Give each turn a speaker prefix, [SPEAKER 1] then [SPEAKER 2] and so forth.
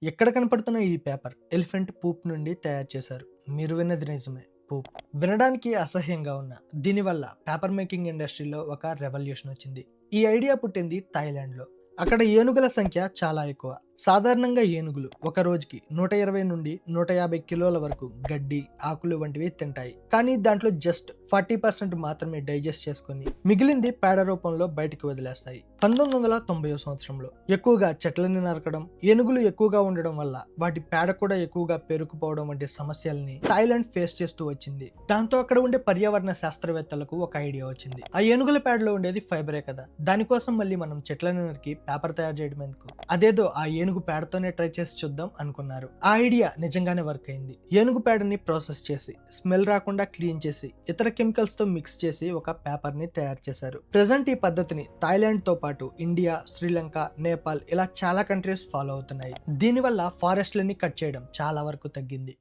[SPEAKER 1] ఎక్కడ కనపడుతున్న ఈ పేపర్ ఎలిఫెంట్ పూప్ నుండి తయారు చేశారు. మీరు విన్నది నిజమే, పూప్. వినడానికి అసహ్యంగా ఉన్న దీనివల్ల పేపర్ మేకింగ్ ఇండస్ట్రీలో ఒక రెవల్యూషన్ వచ్చింది. ఈ ఐడియా పుట్టింది థాయిలాండ్లో. అక్కడ ఏనుగుల సంఖ్య చాలా ఎక్కువ. సాధారణంగా ఏనుగులు ఒక రోజుకి 120 నుండి 150 కిలోల వరకు గడ్డి, ఆకులు వంటివి తింటాయి. కానీ దాంట్లో జస్ట్ 40% మాత్రమే డైజెస్ట్ చేసుకొని మిగిలింది పేడ రూపంలో బయటికి వదిలేస్తాయి. 1990 సంవత్సరంలో ఎక్కువగా చెట్లని నరకడం, ఏనుగులు ఎక్కువగా ఉండడం వల్ల వాటి పేడ కూడా ఎక్కువగా పేరుకుపోవడం వంటి సమస్యల్ని థాయిలాండ్ ఫేస్ చేస్తూ వచ్చింది. దాంతో అక్కడ ఉండే పర్యావరణ శాస్త్రవేత్తలకు ఒక ఐడియా వచ్చింది. ఆ ఏనుగుల పేడలో ఉండేది ఫైబరే కదా, దానికోసం మళ్ళీ మనం చెట్లను నరికి పేపర్ తయారు చేయడం ఎందుకు, అదేదో ఆ ఏనుగు పేడతోనే ట్రై చేసి చూద్దాం అనుకున్నారు. ఆ ఐడియా నిజంగానే వర్క్ అయింది. ఏనుగు పేడని ప్రాసెస్ చేసి స్మెల్ రాకుండా క్లీన్ చేసి ఇతర కెమికల్స్ తో మిక్స్ చేసి ఒక పేపర్ ని తయారు చేశారు. ప్రెసెంట్ ఈ పద్ధతిని థాయిలాండ్ తో పాటు ఇండియా, శ్రీలంక, నేపాల్ ఇలా చాలా కంట్రీస్ ఫాలో అవుతున్నాయి. దీనివల్ల ఫారెస్ట్లని కట్ చేయడం చాలా వరకు తగ్గింది.